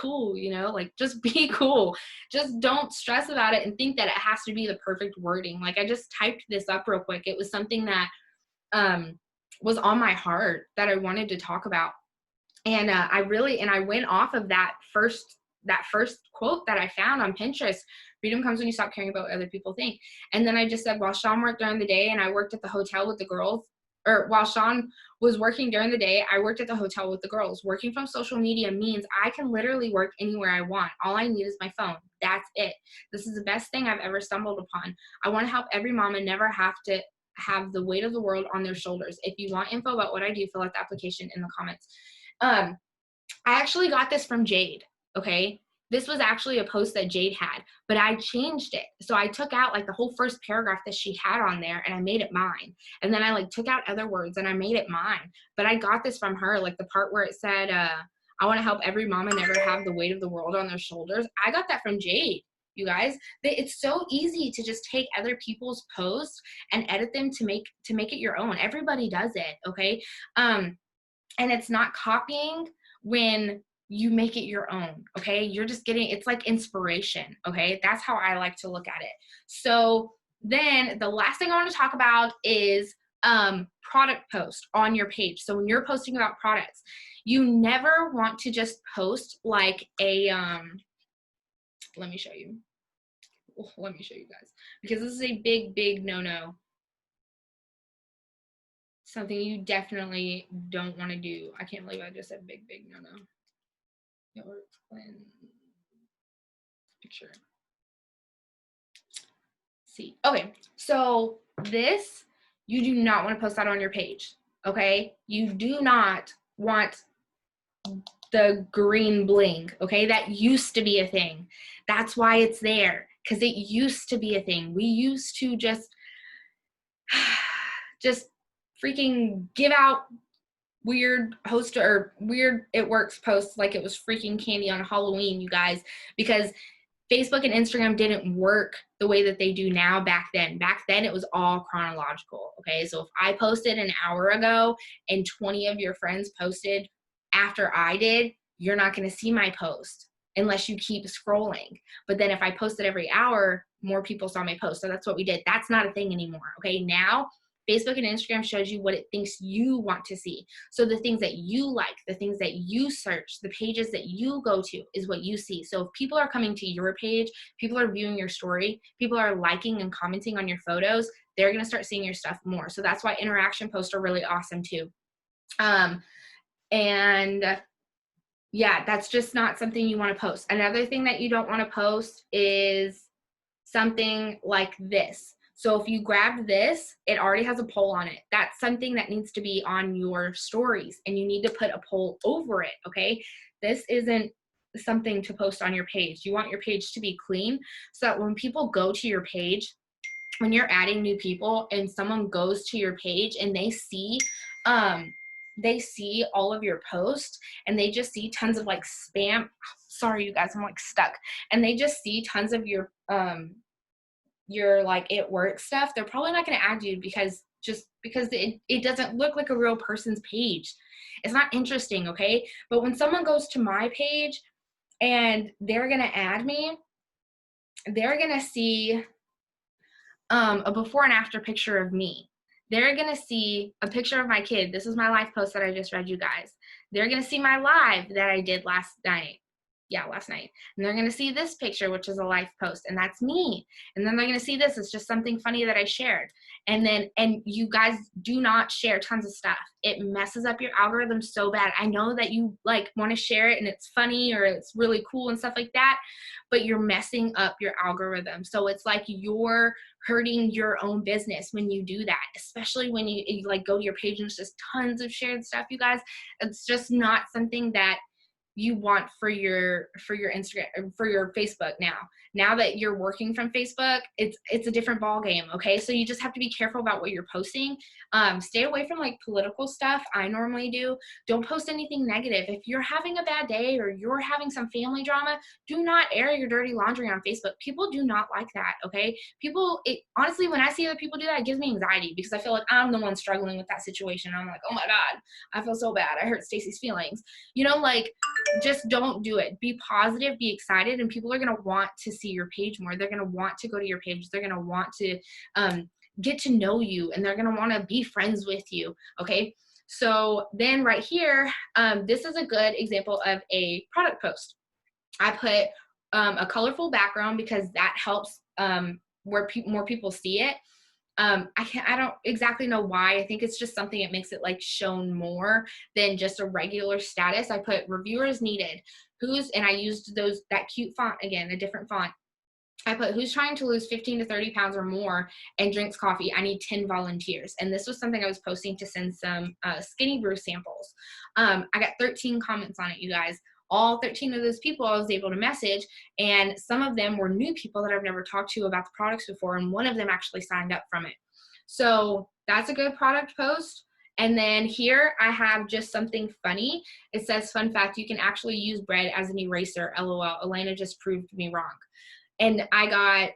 cool, you know, like, just be cool. Just don't stress about it and think that it has to be the perfect wording. Like, I just typed this up real quick. It was something that was on my heart that I wanted to talk about. And I went off of that first quote that I found on Pinterest. Freedom comes when you stop caring about what other people think. And then I just said, while Sean worked during the day and I worked at the hotel with the girls, or while Sean was working during the day, I worked at the hotel with the girls. Working from social media means I can literally work anywhere I want. All I need is my phone. That's it. This is the best thing I've ever stumbled upon. I want to help every mom and never have to have the weight of the world on their shoulders. If you want info about what I do, fill out the application in the comments. I actually got this from Jade, okay? This was actually a post that Jade had, but I changed it. So I took out like the whole first paragraph that she had on there and I made it mine. And then I like took out other words and I made it mine. But I got this from her, like the part where it said, I want to help every mom and never have the weight of the world on their shoulders. I got that from Jade, you guys. It's so easy to just take other people's posts and edit them to make it your own. Everybody does it, okay? And it's not copying when you make it your own, okay? You're just getting, it's like inspiration, okay? That's how I like to look at it. So then the last thing I want to talk about is product post on your page. So when you're posting about products, you never want to just post like a, let me show you guys, because this is a big no-no. Something you definitely don't want to do. I can't believe I just said big no-no. Picture. See. Okay, so this, you do not want to post that on your page, okay? You do not want the green bling, okay? That used to be a thing. That's why it's there, because it used to be a thing. We used to just freaking give out weird it works posts like it was freaking candy on Halloween, you guys, because Facebook and Instagram didn't work the way that they do now back then. Back then it was all chronological, okay? So if I posted an hour ago and 20 of your friends posted after I did, you're not going to see my post unless you keep scrolling. But then if I posted every hour, more people saw my post. So that's what we did. That's not a thing anymore. Okay. Now Facebook and Instagram shows you what it thinks you want to see. So the things that you like, the things that you search, the pages that you go to is what you see. So if people are coming to your page, people are viewing your story, people are liking and commenting on your photos, they're going to start seeing your stuff more. So that's why interaction posts are really awesome too. And yeah, that's just not something you want to post. Another thing that you don't want to post is something like this. So if you grab this, it already has a poll on it. That's something that needs to be on your stories, and you need to put a poll over it, okay? This isn't something to post on your page. You want your page to be clean so that when people go to your page, when you're adding new people and someone goes to your page and they see all of your posts and they just see tons of like spam. Sorry, you guys, I'm like stuck. And they just see tons of your like it works stuff. They're probably not going to add you because it doesn't look like a real person's page. It's not interesting, okay? But when someone goes to my page and they're going to add me, they're going to see a before and after picture of me. They're going to see a picture of my kid. This is my live post that I just read you guys. They're going to see my live that I did last night. Yeah, last night. And they're going to see this picture, which is a live post, and that's me. And then they're going to see this. It's just something funny that I shared. And you guys do not share tons of stuff. It messes up your algorithm so bad. I know that you like want to share it and it's funny or it's really cool and stuff like that, but you're messing up your algorithm. So it's like you're hurting your own business when you do that, especially when you like go to your page and it's just tons of shared stuff, you guys. It's just not something that you want for your Instagram, for your Facebook. Now that you're working from Facebook, it's a different ball game. Okay, so you just have to be careful about what you're posting. Stay away from like political stuff. I normally do. Don't post anything negative. If you're having a bad day or you're having some family drama, do not air your dirty laundry on Facebook. People do not like that. Okay, honestly, when I see other people do that, it gives me anxiety because I feel like I'm the one struggling with that situation. I'm like, oh my God, I feel so bad. I hurt Stacy's feelings. Like, just don't do it. Be positive, be excited, and people are going to want to see your page more. They're going to want to go to your page. They're going to want to get to know you, and they're going to want to be friends with you. Okay. So then right here, this is a good example of a product post. I put a colorful background because that helps where more people see it. I don't exactly know why. I think it's just something that makes it like shown more than just a regular status. I put reviewers needed, and I used that cute font again, a different font. I put who's trying to lose 15 to 30 pounds or more and drinks coffee. I need 10 volunteers. And this was something I was posting to send some Skinny Brew samples. I got 13 comments on it, you guys. All 13 of those people I was able to message, and some of them were new people that I've never talked to about the products before, and one of them actually signed up from it. So that's a good product post. And then here I have just something funny. It says, fun fact, you can actually use bread as an eraser, LOL. Elena just proved me wrong. And I got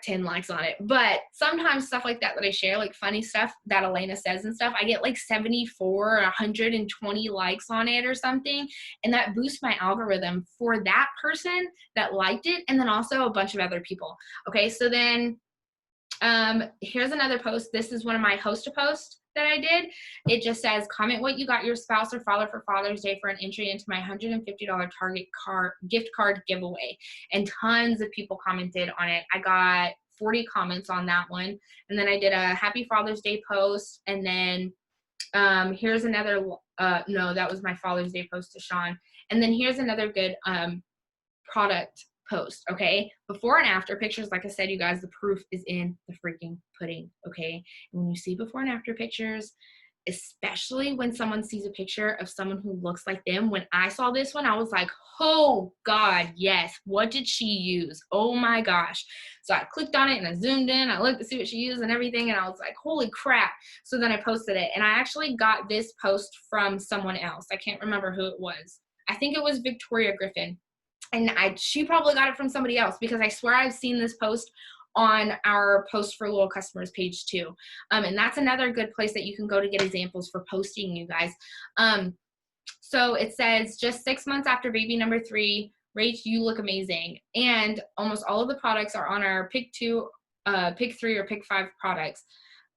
10 likes on it. But sometimes stuff like that I share, like funny stuff that Elena says and stuff, I get like 74 or 120 likes on it or something. And that boosts my algorithm for that person that liked it, and then also a bunch of other people. Okay, so then here's another post. This is one of my host posts that I did. It just says, comment what you got your spouse or father for Father's Day for an entry into my $150 Target gift card giveaway. And tons of people commented on it. I got 40 comments on that one. And then I did a happy Father's Day post. And then here's another, no, that was my Father's Day post to Sean. And then here's another good product post. Okay, before and after pictures. Like I said, you guys, the proof is in the freaking pudding. Okay, and when you see before and after pictures, especially when someone sees a picture of someone who looks like them, when I saw this one, I was like, oh God, yes, what did she use? Oh my gosh. So I clicked on it and I zoomed in, I looked to see what she used and everything, and I was like, holy crap. So then I posted it, and I actually got this post from someone else. I can't remember who it was. I think it was Victoria Griffin. And she probably got it from somebody else, because I swear I've seen this post on our Post for Loyal Customers page too. And that's another good place that you can go to get examples for posting, you guys. So it says, just 6 months after baby number 3, Rach, you look amazing. And almost all of the products are on our pick 2, pick 3, or pick 5 products.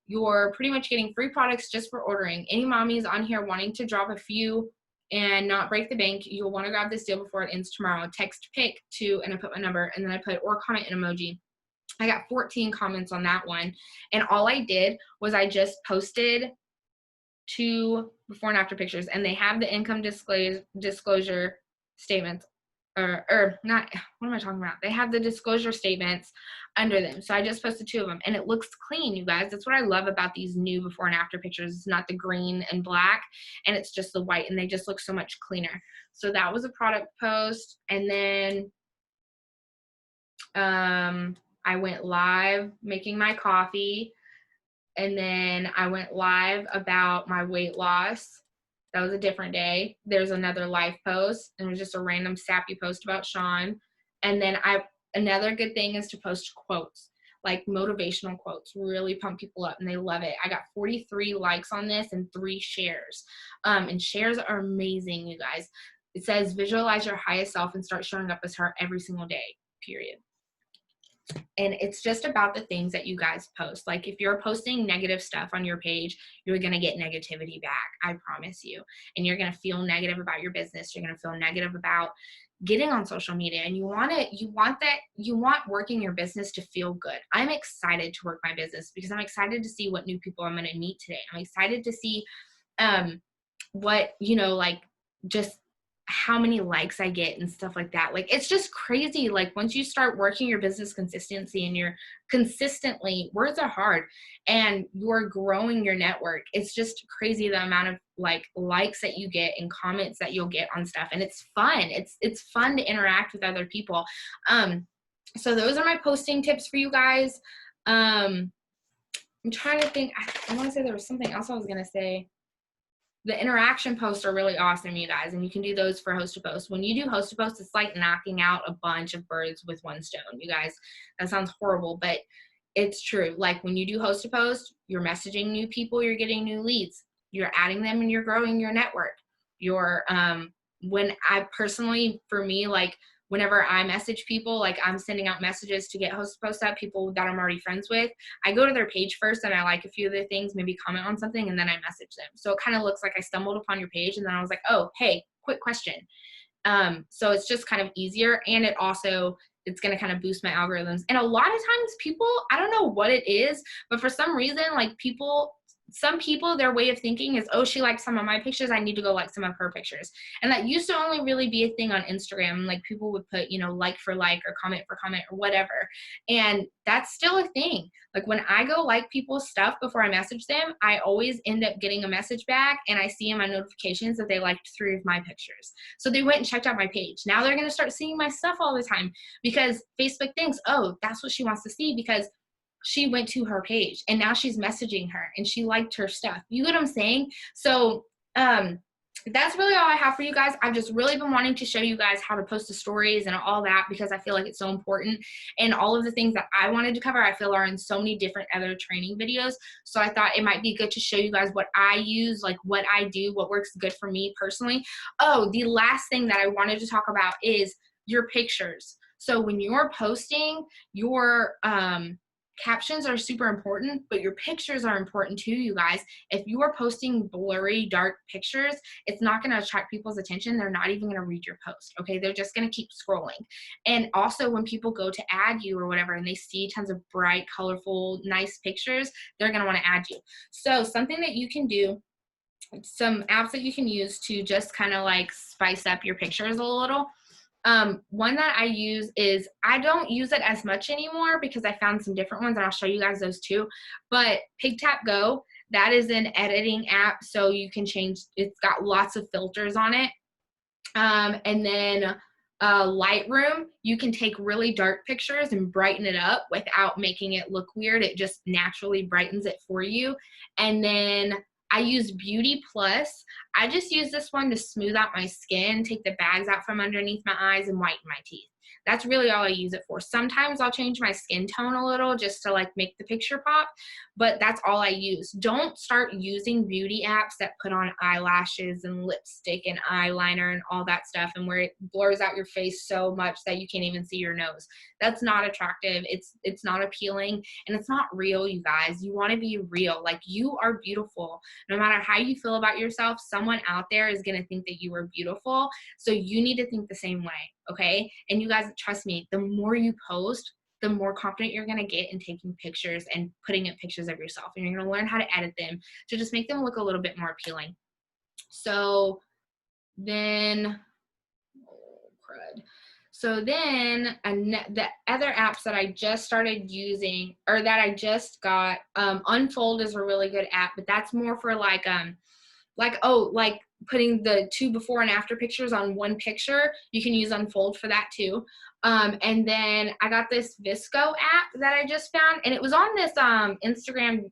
You're pretty much getting free products just for ordering. Any mommies on here wanting to drop a few and not break the bank, you'll want to grab this deal before it ends tomorrow. Text pick to, and I put my number, and then I put or comment an emoji. I got 14 comments on that one. And all I did was I just posted 2 before and after pictures, and they have the income disclosure statements, or not, what am I talking about? They have the disclosure statements under them. So I just posted 2 of them, and it looks clean, you guys. That's what I love about these new before and after pictures. It's not the green and black, and it's just the white, and they just look so much cleaner. So that was a product post. And then I went live making my coffee, and then I went live about my weight loss. That was a different day. There's another live post, and it was just a random sappy post about Sean. And then another good thing is to post quotes, like motivational quotes, really pump people up, and they love it. I got 43 likes on this and 3 shares. And shares are amazing, you guys. It says, visualize your highest self and start showing up as her every single day, period. And it's just about the things that you guys post. Like if you're posting negative stuff on your page, you're going to get negativity back. I promise you. And you're going to feel negative about your business. You're going to feel negative about getting on social media. And you want working your business to feel good. I'm excited to work my business because I'm excited to see what new people I'm going to meet today. I'm excited to see what, like just how many likes I get and stuff like that. Like, it's just crazy. Like, once you start working your business consistently and you're consistently, words are hard, and you're growing your network, it's just crazy the amount of likes that you get and comments that you'll get on stuff. And it's fun. It's fun to interact with other people. So those are my posting tips for you guys. I'm trying to think. I want to say there was something else I was going to say. The interaction posts are really awesome, you guys, and you can do those for host to post. When you do host to post, it's like knocking out a bunch of birds with one stone, you guys. That sounds horrible, but it's true. Like when you do host to post, you're messaging new people, you're getting new leads, you're adding them, and you're growing your network. When I personally, for me, like whenever I message people, like I'm sending out messages to get host to post up, people that I'm already friends with, I go to their page first and I like a few of their things, maybe comment on something, and then I message them. So it kind of looks like I stumbled upon your page, and then I was like, oh, hey, quick question. So it's just kind of easier, and it's going to kind of boost my algorithms. And a lot of times people, I don't know what it is, but for some reason, like some people, their way of thinking is, oh, she likes some of my pictures, I need to go like some of her pictures. And that used to only really be a thing on Instagram. Like people would put, like for like, or comment for comment, or whatever. And that's still a thing. Like when I go like people's stuff before I message them, I always end up getting a message back, and I see in my notifications that they liked 3 of my pictures. So they went and checked out my page. Now they're going to start seeing my stuff all the time because Facebook thinks, oh, that's what she wants to see because she went to her page and now she's messaging her and she liked her stuff. You get what I'm saying? So that's really all I have for you guys. I've just really been wanting to show you guys how to post the stories and all that because I feel like it's so important. And all of the things that I wanted to cover, I feel are in so many different other training videos. So I thought it might be good to show you guys what I use, like what I do, what works good for me personally. Oh, the last thing that I wanted to talk about is your pictures. So when you're posting, your captions are super important, but your pictures are important too, you guys. If you are posting blurry, dark pictures, it's not going to attract people's attention. They're not even going to read your post, okay? They're just going to keep scrolling. And also when people go to add you or whatever and they see tons of bright, colorful, nice pictures, they're going to want to add you. So something that you can do, some apps that you can use to just kind of like spice up your pictures a little. One that I use is, I don't use it as much anymore because I found some different ones, and I'll show you guys those too. But PigTapGo, that is an editing app, so you can change, it's got lots of filters on it. And then Lightroom, you can take really dark pictures and brighten it up without making it look weird. It just naturally brightens it for you. And then I use Beauty Plus. I just use this one to smooth out my skin, take the bags out from underneath my eyes, and whiten my teeth. That's really all I use it for. Sometimes I'll change my skin tone a little just to like make the picture pop, but that's all I use. Don't start using beauty apps that put on eyelashes and lipstick and eyeliner and all that stuff, and where it blurs out your face so much that you can't even see your nose. That's not attractive. It's not appealing, and it's not real, you guys. You want to be real. Like, you are beautiful. No matter how you feel about yourself, someone out there is going to think that you are beautiful. So you need to think the same way, okay? And you guys, trust me, the more you post, the more confident you're going to get in taking pictures and putting up pictures of yourself. And you're going to learn how to edit them to just make them look a little bit more appealing. So then, oh, crud. So then the other apps that I just started using, or that I just got, Unfold is a really good app, but that's more for like putting the 2 before and after pictures on one picture. You can use Unfold for that too. And then I got this VSCO app that I just found, and it was on this Instagram.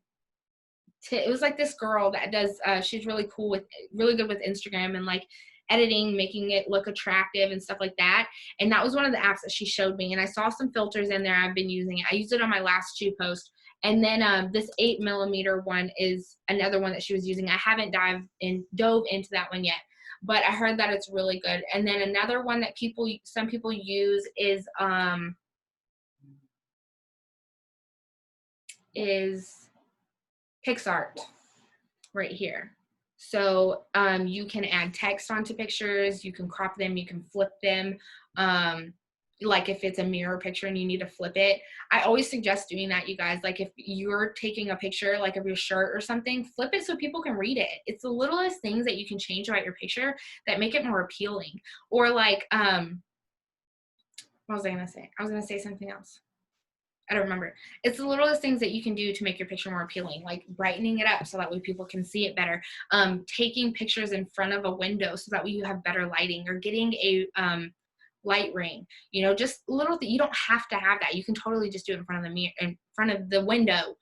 It was like this girl that does, she's really good with Instagram and like editing, making it look attractive and stuff like that. And that was one of the apps that she showed me. And I saw some filters in there. I've been using it. I used it on my last shoe post. And then this 8mm one is another one that she was using. I haven't dove into that one yet, but I heard that it's really good. And then another one that some people use is PixArt right here. So you can add text onto pictures, you can crop them, you can flip them. Like if it's a mirror picture and you need to flip it, I always suggest doing that, you guys. Like if you're taking a picture like of your shirt or something, flip it so people can read it. It's the littlest things that you can change about your picture that make it more appealing. Or like, what was I gonna say? I was gonna say something else. I don't remember. It's the littlest things that you can do to make your picture more appealing, like brightening it up so that way people can see it better, taking pictures in front of a window so that way you have better lighting, or getting a light ring, you know, just little you don't have to have that. You can totally just do it in front of the mirror, in front of the window.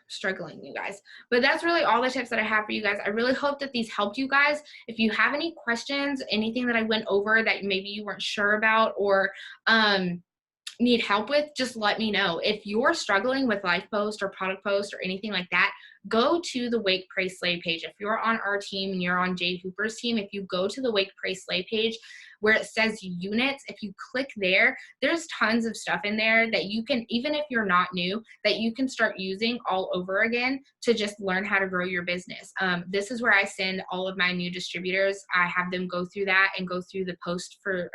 Struggling, you guys. But that's really all the tips that I have for you guys. I really hope that these helped you guys. If you have any questions, anything that I went over that maybe you weren't sure about, or need help with, just let me know. If you're struggling with life post or product post or anything like that, go to the Wake, Pray, Slay page. If you're on our team and you're on Jade Hooper's team, if you go to the Wake, Pray, Slay page where it says units, if you click there, there's tons of stuff in there that you can, even if you're not new, that you can start using all over again to just learn how to grow your business. This is where I send all of my new distributors. I have them go through that and go through the post for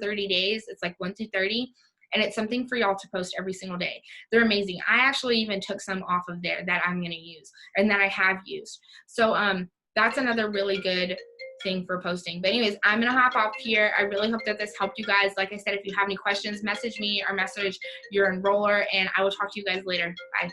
30 days. It's like 1 through 30. And it's something for y'all to post every single day. They're amazing. I actually even took some off of there that I'm going to use and that I have used. So that's another really good thing for posting. But anyways, I'm going to hop off here. I really hope that this helped you guys. Like I said, if you have any questions, message me or message your enroller, and I will talk to you guys later. Bye.